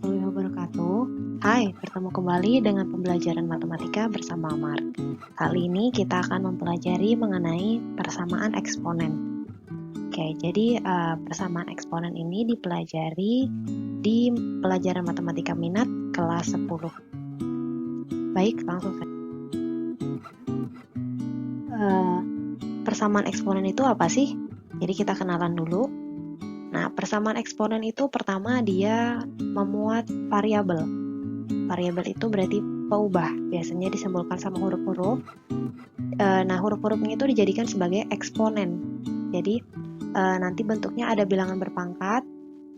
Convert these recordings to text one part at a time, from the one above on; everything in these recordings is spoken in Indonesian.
warahmatullahi wabarakatuh. Hai, bertemu kembali dengan pembelajaran matematika bersama Amar. Kali ini kita akan mempelajari mengenai persamaan eksponen. Oke, jadi persamaan eksponen ini dipelajari di pelajaran matematika minat kelas 10. Baik, langsung saja. Persamaan eksponen itu apa sih? Jadi kita kenalan dulu. Nah, persamaan eksponen itu pertama dia memuat variabel. Variabel itu berarti peubah, biasanya disimbolkan sama huruf-huruf. Nah, huruf-hurufnya itu dijadikan sebagai eksponen. Jadi, nanti bentuknya ada bilangan berpangkat,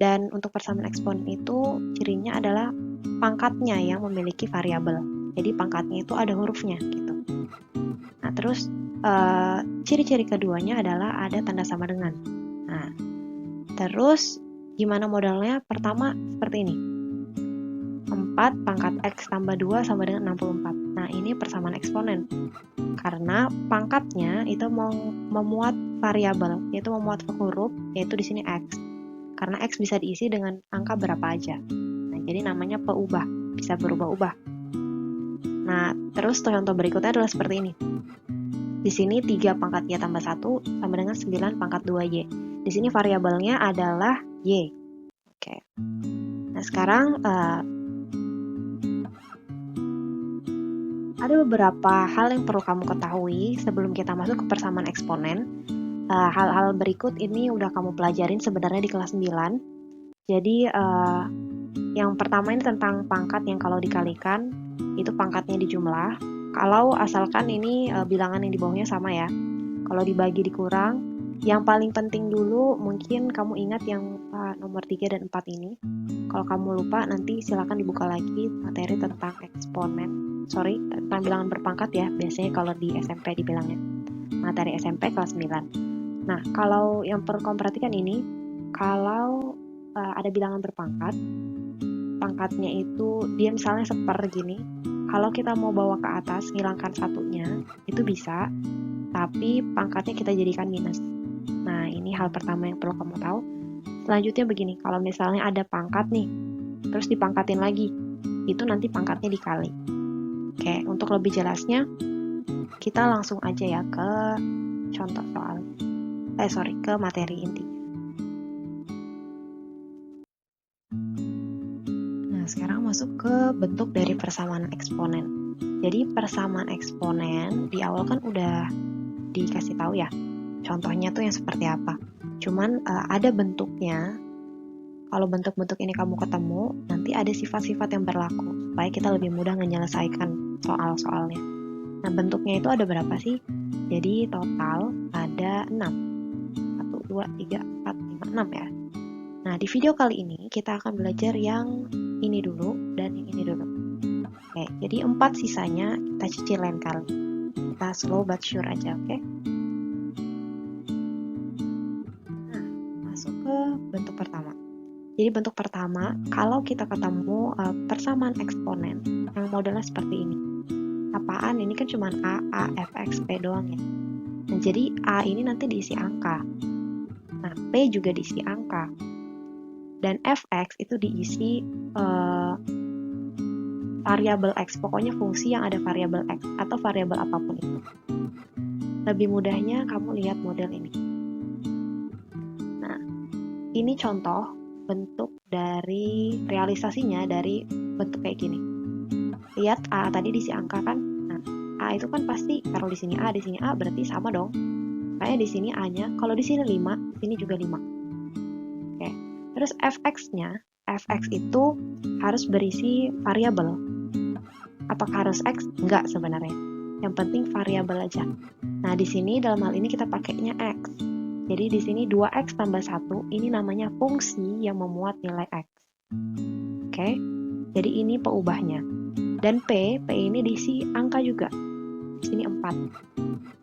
dan untuk persamaan eksponen itu cirinya adalah pangkatnya yang memiliki variabel. Jadi, pangkatnya itu ada hurufnya, gitu. Nah, terus ciri-ciri keduanya adalah ada tanda sama dengan. Nah, terus gimana modelnya? Pertama seperti ini. 4 pangkat X tambah 2 sama dengan 64. Nah, ini persamaan eksponen. Karena pangkatnya itu memuat variabel, yaitu memuat huruf, yaitu di sini X. Karena X bisa diisi dengan angka berapa aja. Nah, jadi namanya peubah, bisa berubah-ubah. Nah, terus contoh berikutnya adalah seperti ini. Di sini 3 pangkat Y tambah 1 sama dengan 9 pangkat 2Y. Di sini variabelnya adalah Y. Oke. Nah, sekarang ada beberapa hal yang perlu kamu ketahui sebelum kita masuk ke persamaan eksponen. Hal-hal berikut ini udah kamu pelajarin sebenarnya di kelas 9. Jadi, yang pertama ini tentang pangkat yang kalau dikalikan, itu pangkatnya dijumlah. Kalau asalkan ini bilangan yang di bawahnya sama ya. Kalau dibagi dikurang, yang paling penting dulu mungkin kamu ingat yang nomor 3 dan 4 ini. Kalau kamu lupa, nanti silakan dibuka lagi materi tentang tentang bilangan berpangkat ya, biasanya kalau di SMP dibilangnya. Materi SMP kelas 9. Nah, kalau yang perlu kamu perhatikan ini, kalau ada bilangan berpangkat, pangkatnya itu dia misalnya gini, kalau kita mau bawa ke atas, hilangkan satunya, itu bisa, tapi pangkatnya kita jadikan minus. Nah, ini hal pertama yang perlu kamu tahu. Selanjutnya begini, kalau misalnya ada pangkat nih, terus dipangkatin lagi, itu nanti pangkatnya dikali. Oke, untuk lebih jelasnya, kita langsung aja ya ke contoh soal. Ke materi inti. Nah, sekarang masuk ke bentuk dari persamaan eksponen. Jadi, persamaan eksponen di awal kan udah dikasih tahu ya, contohnya tuh yang seperti apa. Cuman ada bentuknya. Kalau bentuk-bentuk ini kamu ketemu, nanti ada sifat-sifat yang berlaku, supaya kita lebih mudah menyelesaikan soal-soalnya. Nah, bentuknya itu ada berapa sih? Jadi, total ada 6. 1, 2, 3, 4, 5, 6 ya. Nah, di video kali ini kita akan belajar yang ini dulu dan yang ini dulu. Oke, jadi 4 sisanya kita cicil lain kali. Kita slow but sure aja, oke? Nah, masuk ke bentuk pertama. Jadi bentuk pertama, kalau kita ketemu persamaan eksponen yang modelnya seperti ini. Apaan? Ini kan cuma A, F, X, P doang ya. Nah, jadi A ini nanti diisi angka. Nah, P juga diisi angka. Dan Fx itu diisi variabel X. Pokoknya fungsi yang ada variabel X atau variabel apapun itu. Lebih mudahnya kamu lihat model ini. Nah, ini contoh bentuk dari realisasinya dari bentuk kayak gini. Lihat A tadi diisi angka kan? Nah, A itu kan pasti taruh di sini A, berarti sama dong. Kayak di sini A-nya, kalau di sini 5, di sini juga 5. Oke. Terus Fx-nya, Fx itu harus berisi variabel. Apakah harus X? Enggak sebenarnya. Yang penting variabel aja. Nah, di sini dalam hal ini kita pakainya X. Jadi di sini 2X tambah 1, ini namanya fungsi yang memuat nilai X. Oke, jadi ini peubahnya. Dan P ini diisi angka juga. Di sini 4.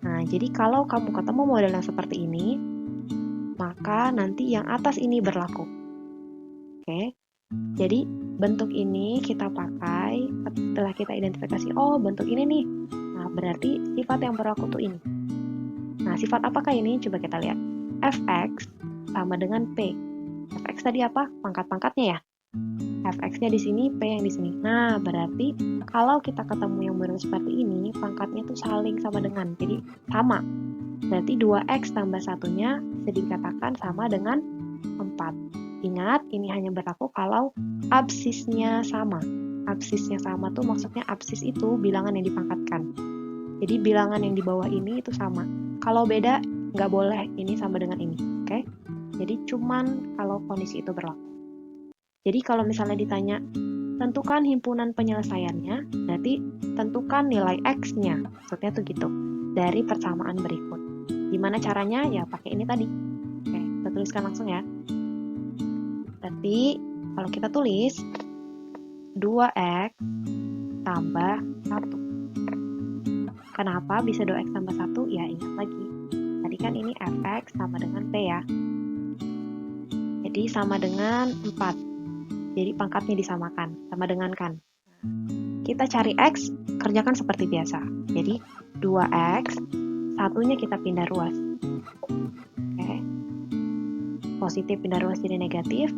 Nah, jadi kalau kamu ketemu model yang seperti ini, maka nanti yang atas ini berlaku. Oke, jadi bentuk ini kita pakai setelah kita identifikasi, oh bentuk ini nih. Nah, berarti sifat yang berlaku tuh ini. Nah, sifat apakah ini? Coba kita lihat. Fx sama dengan P. Fx tadi apa? Pangkat-pangkatnya ya. fx-nya di sini, p yang di sini. Nah, berarti kalau kita ketemu yang model seperti ini, pangkatnya tuh saling sama dengan, jadi sama. Berarti 2x tambah satunya bisa dikatakan sama dengan 4. Ingat, ini hanya berlaku kalau absisnya sama. Absisnya sama tuh maksudnya absis itu bilangan yang dipangkatkan. Jadi bilangan yang di bawah ini itu sama. Kalau beda, nggak boleh ini sama dengan ini. Oke? Jadi cuman kalau kondisi itu berlaku. Jadi kalau misalnya ditanya, tentukan himpunan penyelesaiannya, berarti tentukan nilai X-nya. Maksudnya tuh gitu, dari persamaan berikut. Gimana caranya? Ya pakai ini tadi. Oke, kita tuliskan langsung ya. Berarti kalau kita tulis 2x tambah 1. Kenapa bisa 2x tambah 1? Ya ingat lagi. Tadi kan ini fx sama dengan p ya. Jadi sama dengan 4. Jadi pangkatnya disamakan, sama dengan kan. Kita cari X, kerjakan seperti biasa. Jadi 2X, satunya kita pindah ruas. Oke. Positif pindah ruas jadi negatif.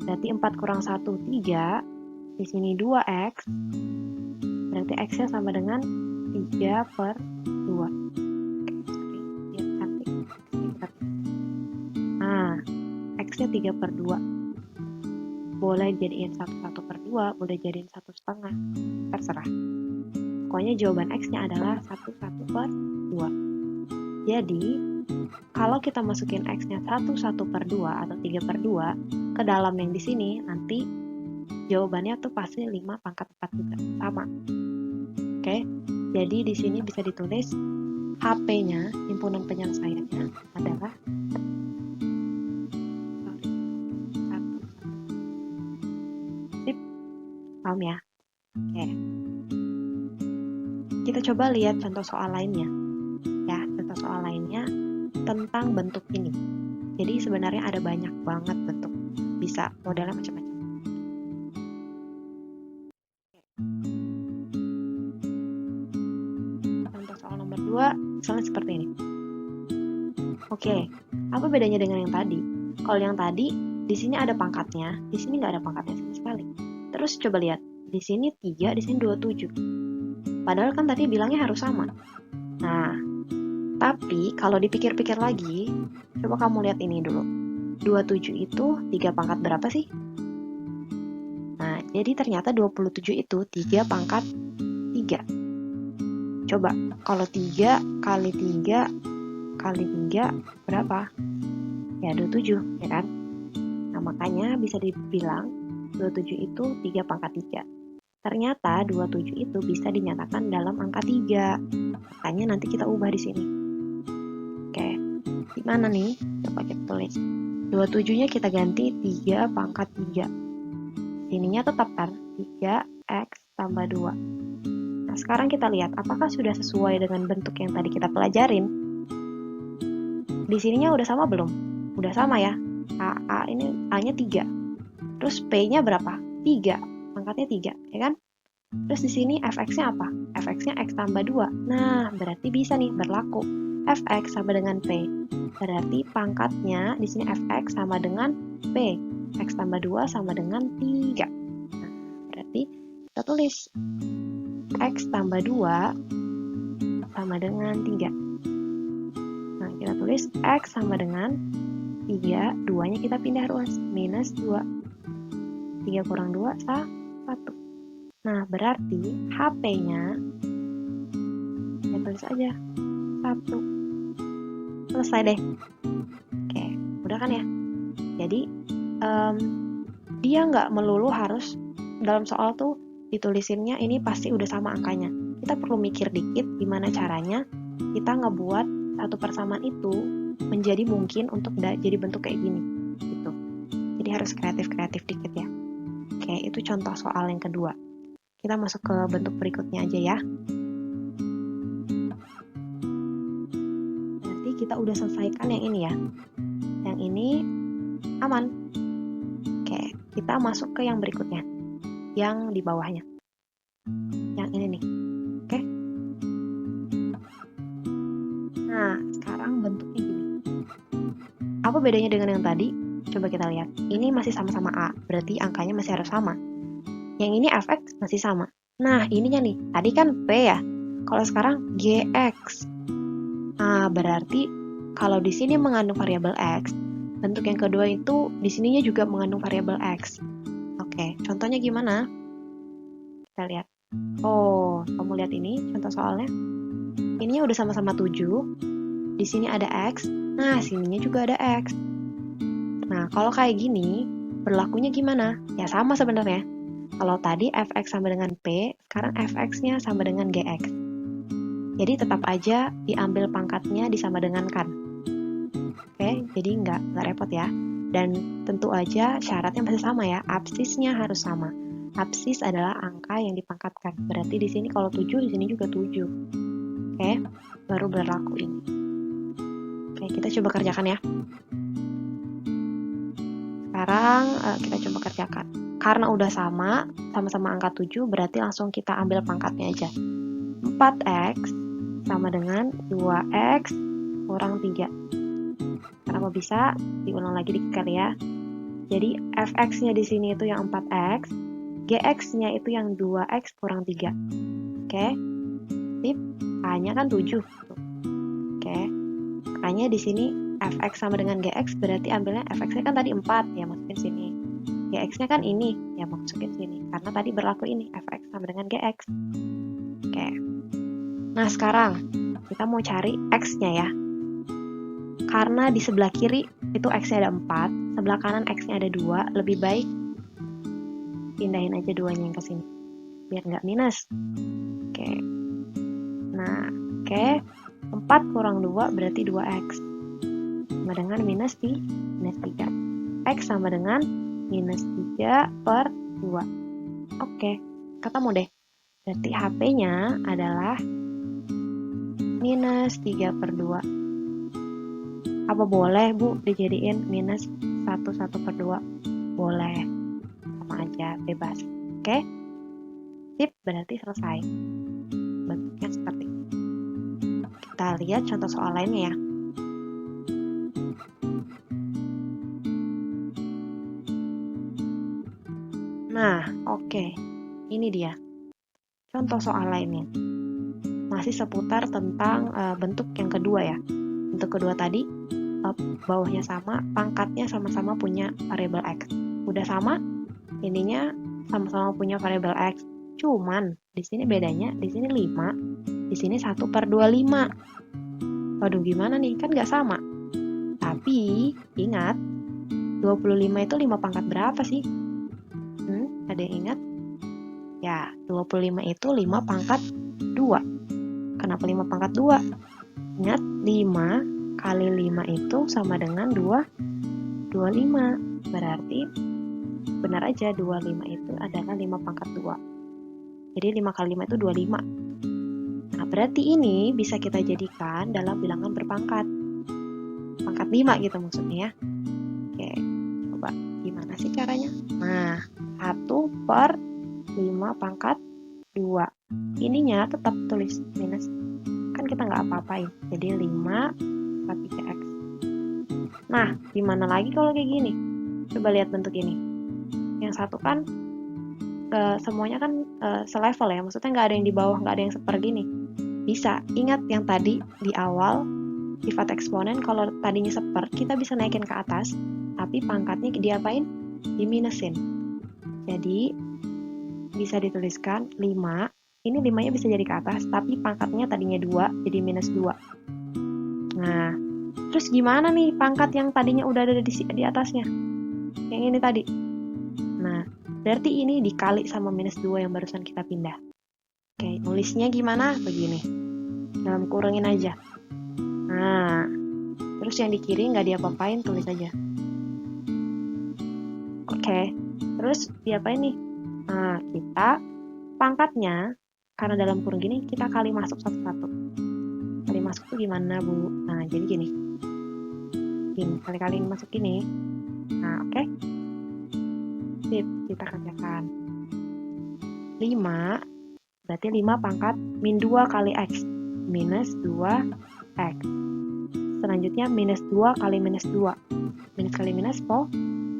Berarti 4 kurang 1, 3. Di sini 2X. Berarti X-nya sama dengan 3 per 2. Oke, biar cantik. Nah, X-nya 3 per 2. Boleh jadiin 1 per 2, boleh jadiin 1,5, terserah. Pokoknya jawaban X-nya adalah 1 per 2. Jadi, kalau kita masukin X-nya 1 per 2 atau 3 per 2 ke dalam yang di sini, nanti jawabannya tuh pasti 5 pangkat 4 juga, sama. Oke, jadi di sini bisa ditulis HP-nya, himpunan penyelesaiannya adalah paham ya? Oke. Kita coba lihat contoh soal lainnya. Ya, contoh soal lainnya tentang bentuk ini. Jadi sebenarnya ada banyak banget bentuk. Bisa modelnya macam-macam. Contoh soal nomor 2, misalnya seperti ini. Oke, apa bedanya dengan yang tadi? Kalau yang tadi, di sini ada pangkatnya, di sini nggak ada pangkatnya sama sekali. Terus coba lihat, di sini 3, di sini 27. Padahal kan tadi bilangnya harus sama. Nah, tapi kalau dipikir-pikir lagi, coba kamu lihat ini dulu. 27 itu 3 pangkat berapa sih? Nah, jadi ternyata 27 itu 3 pangkat 3. Coba, kalau 3 kali 3 kali 3 berapa? Ya 27, ya kan? Nah, makanya bisa dibilang 27 itu 3 pangkat 3. Ternyata 27 itu bisa dinyatakan dalam angka 3. Makanya nanti kita ubah di sini. Oke, gimana nih? Coba kita tulis. 27-nya kita ganti 3 pangkat 3. Sininya tetap kan? 3x tambah 2. Nah, sekarang kita lihat apakah sudah sesuai dengan bentuk yang tadi kita pelajarin. Di sininya udah sama belum? Udah sama ya. A ini A-nya 3. Terus P-nya berapa? 3. Pangkatnya 3, ya kan? Terus di sini fx-nya apa? Fx-nya x tambah 2. Nah, berarti bisa nih berlaku. Fx sama dengan P. Berarti pangkatnya di sini fx sama dengan P. X tambah 2 sama dengan 3. Nah, berarti kita tulis X tambah 2 sama dengan 3. Nah, kita tulis X sama dengan 3, 2-nya kita pindah ruas, minus 2. 3 kurang 2, 1. Nah, berarti HP-nya, ya tulis aja, 1. Selesai deh. Oke, udah kan ya? Jadi, dia nggak melulu harus dalam soal tuh ditulisinnya ini pasti udah sama angkanya. Kita perlu mikir dikit gimana caranya kita ngebuat satu persamaan itu menjadi mungkin untuk jadi bentuk kayak gini. Gitu. Jadi harus kreatif-kreatif dikit ya. Oke, itu contoh soal yang kedua. Kita masuk ke bentuk berikutnya aja ya. Berarti kita udah selesaikan yang ini ya. Yang ini aman. Oke, kita masuk ke yang berikutnya. Yang di bawahnya. Yang ini nih. Oke. Nah, sekarang bentuknya gini. Apa bedanya dengan yang tadi? Coba kita lihat. Ini masih sama-sama A, berarti angkanya masih harus sama. Yang ini fx masih sama. Nah, ininya nih, tadi kan P ya. Kalau sekarang gx. Nah, berarti kalau di sini mengandung variabel x, bentuk yang kedua itu di sininya juga mengandung variabel x. Oke, contohnya gimana? Kita lihat. Oh, kamu lihat ini contoh soalnya. Ininya udah sama-sama 7. Di sini ada x. Nah, sininya juga ada x. Nah, kalau kayak gini, berlakunya gimana? Ya sama sebenarnya. Kalau tadi fx sama dengan p, sekarang fx-nya sama dengan gx. Jadi tetap aja diambil pangkatnya disama dengankan. Oke, jadi nggak repot ya. Dan tentu aja syaratnya masih sama ya, absisnya harus sama. Absis adalah angka yang dipangkatkan. Berarti di sini kalau 7, di sini juga 7. Oke, baru berlaku ini. Oke, kita coba kerjakan ya. Sekarang kita coba kerjakan. Karena udah sama-sama angka 7, berarti langsung kita ambil pangkatnya aja. 4x sama dengan 2x kurang 3. Kenapa bisa? Diulang lagi dikit kali ya. Jadi fx-nya di sini itu yang 4x, gx-nya itu yang 2x kurang 3. Oke. Tip, A-nya kan 7. Oke. Makanya di sini fx sama dengan gx berarti ambilnya fx-nya kan tadi 4, ya masukin sini. Gx-nya kan ini, ya masukin sini. Karena tadi berlaku ini, fx sama dengan gx. Oke. Nah, sekarang kita mau cari x-nya ya. Karena di sebelah kiri itu x-nya ada 4, sebelah kanan x-nya ada 2, lebih baik pindahin aja 2-nya yang ke sini. Biar nggak minus. Oke. Nah, oke. 4 kurang 2 berarti 2x. Sama dengan minus 3. X sama dengan minus 3 per 2. Oke, ketemu deh. Berarti HP-nya adalah minus 3 per 2. Apa boleh, Bu, dijadiin minus 1 per 2? Boleh. Sama aja, bebas. Oke? Sip, berarti selesai. Bentuknya seperti ini. Kita lihat contoh soal lainnya ya. Nah, oke. Ini dia. Contoh soal lainnya. Masih seputar tentang bentuk yang kedua ya. Bentuk kedua tadi, bawahnya sama, pangkatnya sama-sama punya variabel x. Udah sama, ininya sama-sama punya variabel x. Cuman, di sini bedanya, di sini 5, di sini 1 per 25. Waduh, gimana nih? Kan nggak sama. Tapi, ingat, 25 itu 5 pangkat berapa sih? Ada yang ingat? Ya, 25 itu 5 pangkat 2. Kenapa 5 pangkat 2? Ingat, 5 kali 5 itu sama dengan 25. Berarti, benar aja 25 itu adalah 5 pangkat 2. Jadi 5 kali 5 itu 25. Nah, berarti ini bisa kita jadikan dalam bilangan berpangkat. Pangkat 5 gitu maksudnya ya. Oke, coba gimana sih caranya? Nah, 1 per 5 pangkat 2. Ininya tetap tulis minus. Kan kita nggak apa-apain. Jadi 5 per 3x. Nah, gimana lagi kalau kayak gini? Coba lihat bentuk ini. Yang satu kan semuanya kan selevel ya. Maksudnya nggak ada yang di bawah, nggak ada yang seper gini. Bisa. Ingat yang tadi di awal, sifat eksponen kalau tadinya seper, kita bisa naikin ke atas, tapi pangkatnya diapain? Diminusin. Jadi, bisa dituliskan 5. Ini 5-nya bisa jadi ke atas, tapi pangkatnya tadinya 2, jadi minus 2. Nah, terus gimana nih pangkat yang tadinya udah ada di atasnya? Yang ini tadi. Nah, berarti ini dikali sama minus 2 yang barusan kita pindah. Oke, nulisnya gimana? Begini. Dalam kurungin aja. Nah, terus yang di kiri nggak diapa-apain, tulis aja. Oke, terus diapain nih? Nah, kita pangkatnya, karena dalam kurung gini, kita kali masuk satu-satu. Kali masuk tuh gimana, Bu? Nah, jadi gini. Gini, kali-kali masuk gini. Nah, oke. Sip, kita kerjakan. 5, berarti 5 pangkat min 2 kali x. Minus 2x. selanjutnya minus 2 kali minus 2. Minus kali minus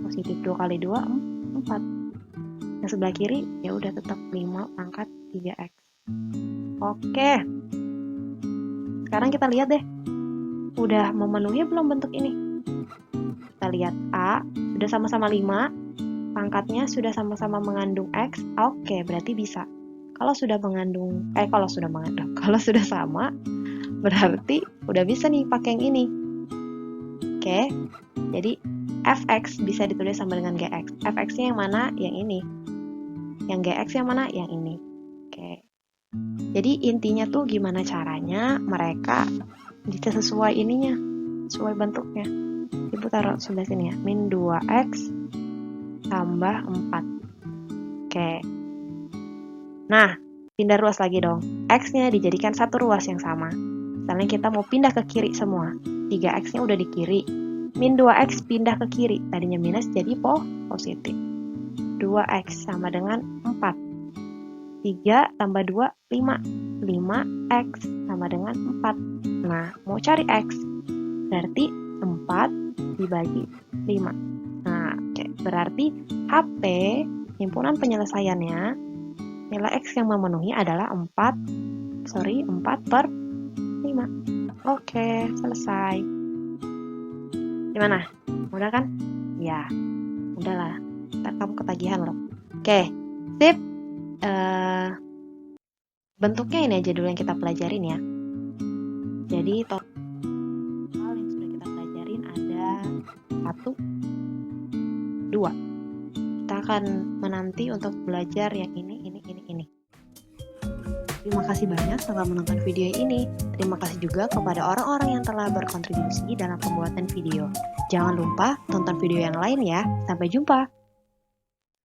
positif. 2 kali 2, 4. Yang sebelah kiri, ya udah tetap 5 pangkat 3x. Oke. Sekarang kita lihat deh. Udah memenuhi belum bentuk ini? Kita lihat A, sudah sama-sama 5. Pangkatnya sudah sama-sama mengandung x. Oke, berarti bisa. Kalau sudah sama, berarti udah bisa nih pakai yang ini. Oke, jadi fx bisa ditulis sama dengan gx. Fx-nya yang mana? Yang ini. Yang gx yang mana? Yang ini. Oke. Jadi intinya tuh gimana caranya mereka bisa sesuai ininya, sesuai bentuknya. Ibu taruh sebelah sini ya. Min 2x tambah 4. Oke. Nah, pindah ruas lagi dong. X-nya dijadikan satu ruas yang sama. Misalnya kita mau pindah ke kiri semua. 3x-nya udah di kiri. Min 2x pindah ke kiri. Tadinya minus jadi positif. 2x sama dengan 4. 3 tambah 2, 5. 5x sama dengan 4. Nah, mau cari x. Berarti 4 dibagi 5. Nah, oke. Berarti HP, himpunan penyelesaiannya, nilai x yang memenuhi adalah 4 per 5. Oke, selesai. Gimana? Mudah kan? Ya, udahlah. Ntar kamu ketagihan loh. Oke, sip. Bentuknya ini aja dulu yang kita pelajarin ya. Jadi total yang sudah kita pelajarin ada 1, 2. Kita akan menanti untuk belajar yang ini. Terima kasih banyak telah menonton video ini. Terima kasih juga kepada orang-orang yang telah berkontribusi dalam pembuatan video. Jangan lupa tonton video yang lain ya. Sampai jumpa.